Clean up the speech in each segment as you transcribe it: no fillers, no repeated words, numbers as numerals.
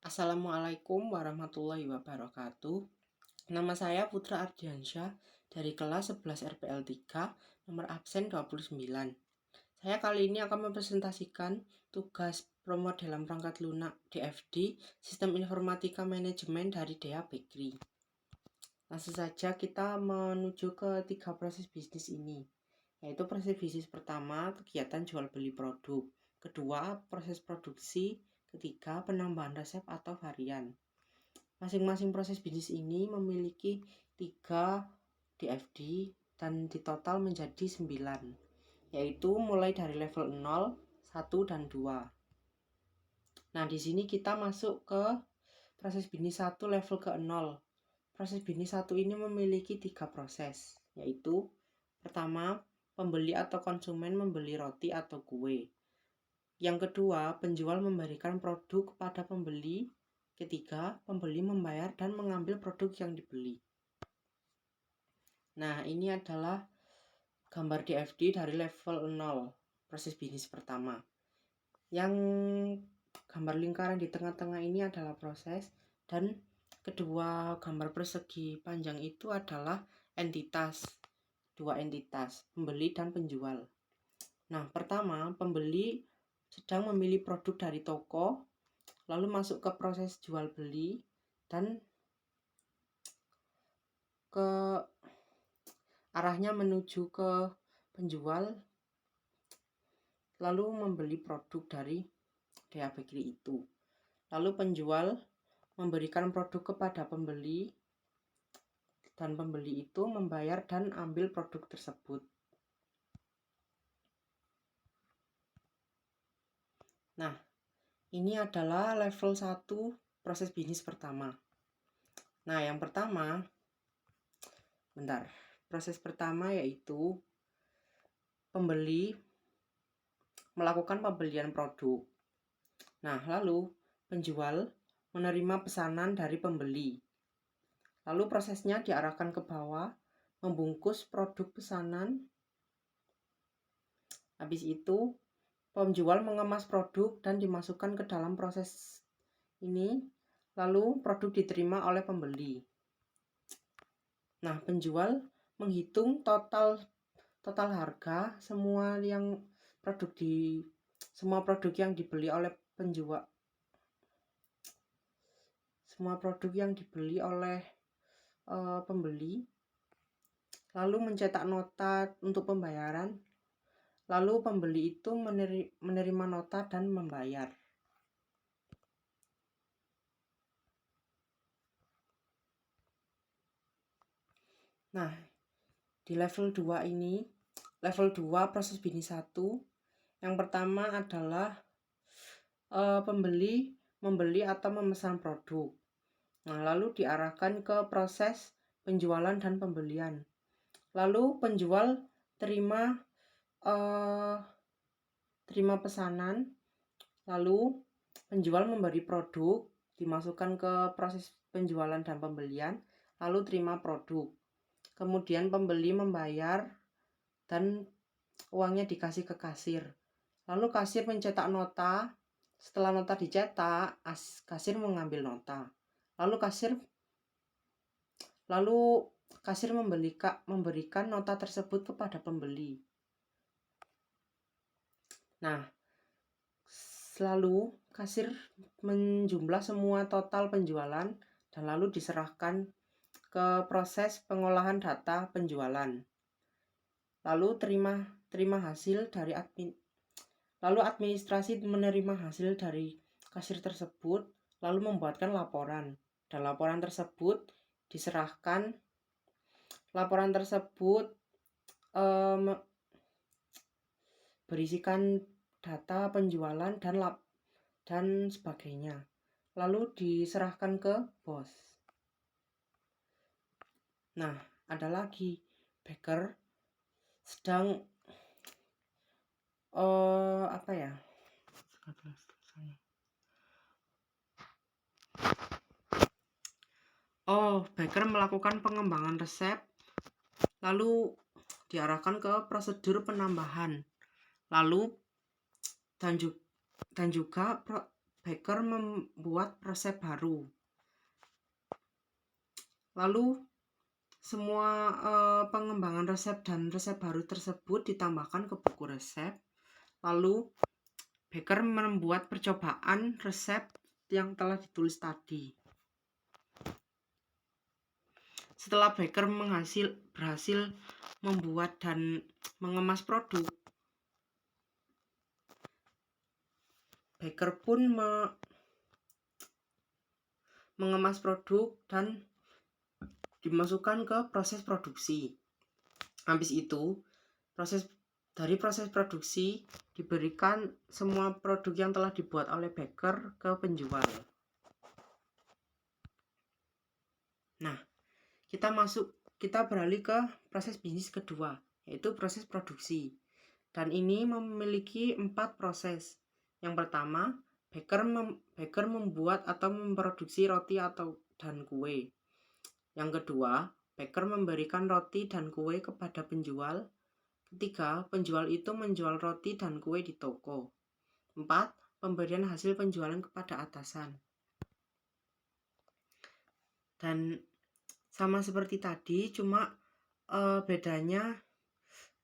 Assalamualaikum warahmatullahi wabarakatuh. Nama saya Putra Ardiansyah dari kelas 11 RPL 3, nomor absen 29. Saya kali ini akan mempresentasikan tugas promo dalam perangkat lunak DFD, Sistem Informatika Manajemen dari Dea Bakery. Langsung saja kita menuju ke 3 proses bisnis ini, yaitu proses bisnis pertama, kegiatan jual beli produk. Kedua, proses produksi. Ketiga, penambahan resep atau varian. Masing-masing proses bisnis ini memiliki 3 DFD dan di total menjadi 9, yaitu mulai dari level 0, 1, dan 2. Nah, di sini kita masuk ke proses bisnis 1 level ke 0. Proses bisnis 1 ini memiliki 3 proses, yaitu pertama, pembeli atau konsumen membeli roti atau kue. Yang kedua, penjual memberikan produk kepada pembeli. Ketiga, pembeli membayar dan mengambil produk yang dibeli. Nah, ini adalah gambar DFD dari level 0, proses bisnis pertama. Yang gambar lingkaran di tengah-tengah ini adalah proses, dan kedua gambar persegi panjang itu adalah entitas, dua entitas, pembeli dan penjual. Nah, pertama, pembeli sedang memilih produk dari toko, lalu masuk ke proses jual beli, dan ke arahnya menuju ke penjual, lalu membeli produk dari Dea Bakery itu. Lalu penjual memberikan produk kepada pembeli, dan pembeli itu membayar dan ambil produk tersebut. Nah, ini adalah level 1 proses bisnis pertama. Nah, yang pertama, proses pertama yaitu pembeli melakukan pembelian produk. Nah, lalu penjual menerima pesanan dari pembeli. Lalu prosesnya diarahkan ke bawah, membungkus produk pesanan. Habis itu, penjual mengemas produk dan dimasukkan ke dalam proses ini. Lalu produk diterima oleh pembeli. Nah, penjual menghitung total harga semua produk yang dibeli oleh penjual, semua produk yang dibeli oleh pembeli, lalu mencetak nota untuk pembayaran, lalu pembeli itu menerima nota dan membayar. Nah, di level 2 ini, level 2 proses bisnis 1, yang pertama adalah pembeli membeli atau memesan produk. Nah, lalu diarahkan ke proses penjualan dan pembelian. Lalu penjual terima pesanan, lalu penjual memberi produk, dimasukkan ke proses penjualan dan pembelian, lalu terima produk. Kemudian pembeli membayar dan uangnya dikasih ke kasir. Lalu kasir mencetak nota. Setelah nota dicetak, kasir mengambil nota. Lalu kasir memberikan nota tersebut kepada pembeli. Nah, lalu kasir menjumlah semua total penjualan dan lalu diserahkan ke proses pengolahan data penjualan. Lalu terima hasil dari administrasi menerima hasil dari kasir tersebut, lalu membuatkan laporan. Dan laporan tersebut diserahkan. Laporan tersebut berisikan data penjualan dan sebagainya. Lalu diserahkan ke bos. Nah, ada lagi baker sedang baker melakukan pengembangan resep, lalu diarahkan ke prosedur penambahan, lalu dan juga baker membuat resep baru. Lalu semua pengembangan resep dan resep baru tersebut ditambahkan ke buku resep. Lalu baker membuat percobaan resep yang telah ditulis tadi. Setelah baker berhasil membuat dan mengemas produk, baker pun mengemas produk dan dimasukkan ke proses produksi. Habis itu, proses produksi diberikan semua produk yang telah dibuat oleh baker ke penjual. Nah, kita beralih ke proses bisnis kedua, yaitu proses produksi. Dan ini memiliki 4 proses. Yang pertama, baker membuat atau memproduksi roti dan kue. Yang kedua, baker memberikan roti dan kue kepada penjual. Ketiga, penjual itu menjual roti dan kue di toko. 4, pemberian hasil penjualan kepada atasan. Dan sama seperti tadi, cuma bedanya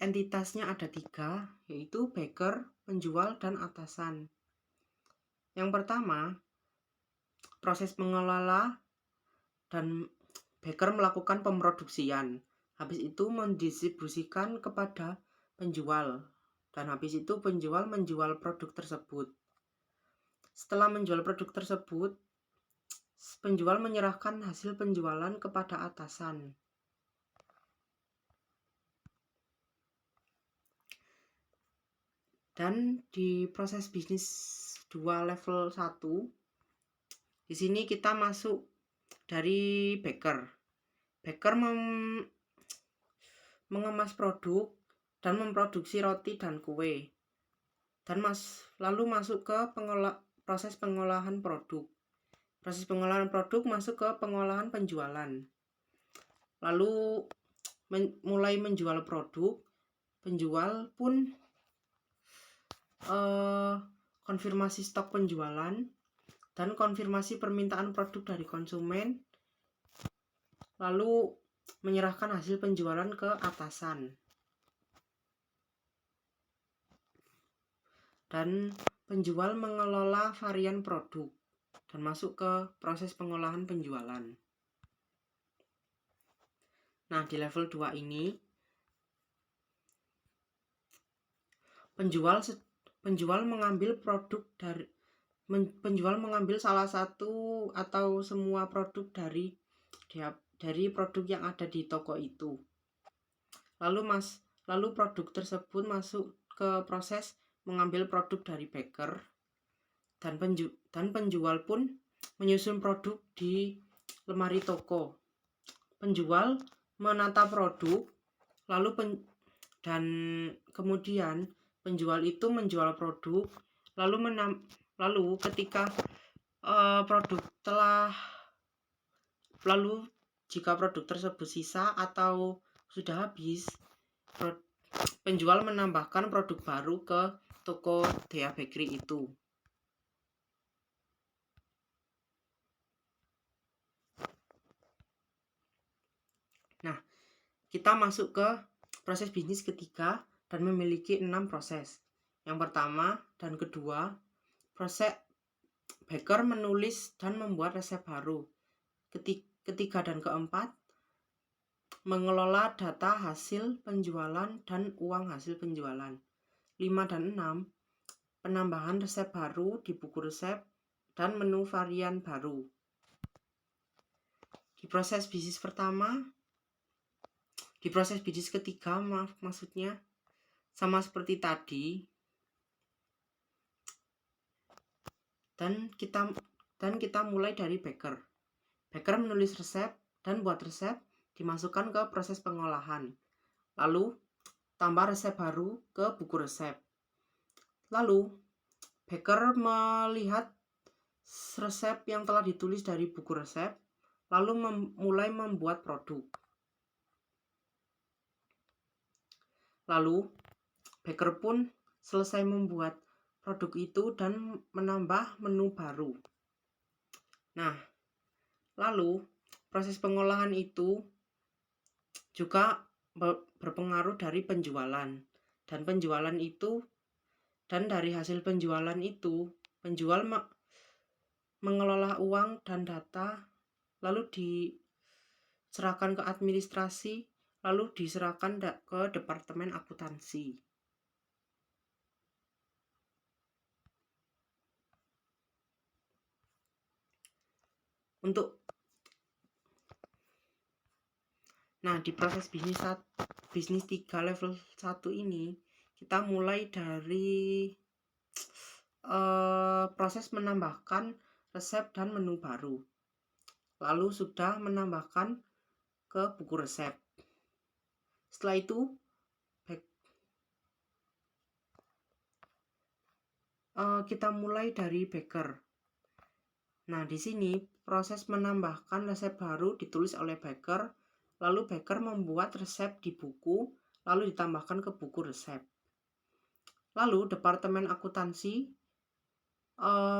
entitasnya ada 3, yaitu baker, penjual, dan atasan. Yang pertama, proses mengelola dan baker melakukan pemroduksian. Habis itu mendistribusikan kepada penjual. Dan habis itu penjual menjual produk tersebut. Setelah menjual produk tersebut, penjual menyerahkan hasil penjualan kepada atasan. Dan di proses bisnis 2 level 1, di sini kita masuk dari baker. Baker mengemas produk dan memproduksi roti dan kue. Dan lalu masuk ke proses pengolahan produk. Proses pengolahan produk masuk ke pengolahan penjualan. Lalu mulai menjual produk, penjual pun konfirmasi stok penjualan dan konfirmasi permintaan produk dari konsumen, lalu menyerahkan hasil penjualan ke atasan. Dan penjual mengelola varian produk dan masuk ke proses pengolahan penjualan. Nah, di level 2 ini penjual mengambil salah satu atau semua produk dari produk yang ada di toko itu. Lalu produk tersebut masuk ke proses mengambil produk dari baker, dan penjual pun menyusun produk di lemari toko. Penjual menata produk, dan kemudian penjual itu menjual produk, lalu ketika jika produk tersebut sisa atau sudah habis, penjual menambahkan produk baru ke toko Dea Bakery itu. Nah, kita masuk ke proses bisnis ketiga dan memiliki 6 proses. Yang pertama dan kedua, proses baker menulis dan membuat resep baru. Ketiga dan keempat, mengelola data hasil penjualan dan uang hasil penjualan. 5 dan 6, penambahan resep baru di buku resep dan menu varian baru. Di proses bisnis ketiga, maksudnya sama seperti tadi, dan kita mulai dari baker. Baker menulis resep dan buat resep dimasukkan ke proses pengolahan. Lalu tambah resep baru ke buku resep. Lalu baker melihat resep yang telah ditulis dari buku resep, lalu mulai membuat produk. Lalu baker pun selesai membuat produk itu dan menambah menu baru. Nah, lalu proses pengolahan itu juga berpengaruh dari penjualan. Dan dari hasil penjualan itu, penjual mengelola uang dan data, lalu diserahkan ke administrasi, lalu diserahkan ke departemen akuntansi. Nah, di proses bisnis 3 level 1 ini, kita mulai dari proses menambahkan resep dan menu baru. Lalu sudah menambahkan ke buku resep. Setelah itu kita mulai dari baker. Nah, di sini proses menambahkan resep baru ditulis oleh baker, lalu baker membuat resep di buku, lalu ditambahkan ke buku resep. Lalu departemen akuntansi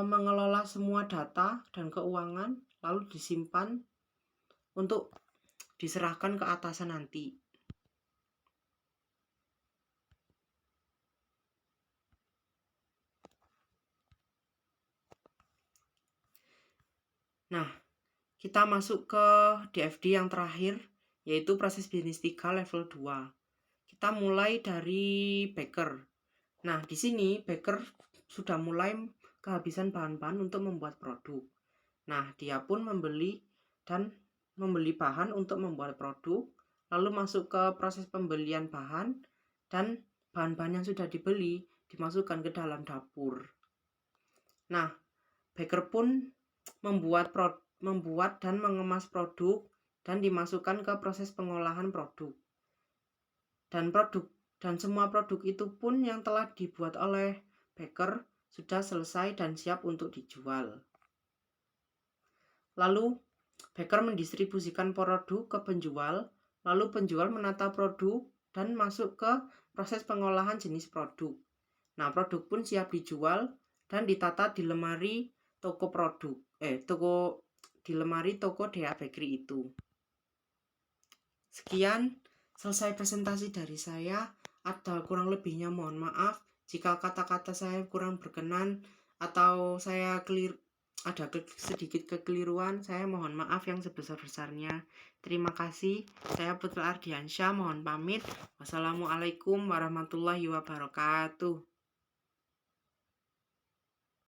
mengelola semua data dan keuangan, lalu disimpan untuk diserahkan ke atasan nanti. Nah, kita masuk ke DFD yang terakhir, yaitu proses bisnis 3 level 2. Kita mulai dari baker. Nah, di sini baker sudah mulai kehabisan bahan-bahan untuk membuat produk. Nah, dia pun membeli bahan untuk membuat produk, lalu masuk ke proses pembelian bahan, dan bahan-bahan yang sudah dibeli dimasukkan ke dalam dapur. Nah, baker pun membuat dan mengemas produk dan dimasukkan ke proses pengolahan produk. Dan semua produk itu pun yang telah dibuat oleh baker sudah selesai dan siap untuk dijual. Lalu baker mendistribusikan produk ke penjual, lalu penjual menata produk dan masuk ke proses pengolahan jenis produk. Nah, produk pun siap dijual dan ditata di lemari toko DA Bakery itu. Sekian, selesai presentasi dari saya. Ada kurang lebihnya mohon maaf. Jika kata-kata saya kurang berkenan atau saya ada sedikit kekeliruan, saya mohon maaf yang sebesar-besarnya. Terima kasih. Saya Putra Ardiansyah, mohon pamit. Wassalamualaikum warahmatullahi wabarakatuh.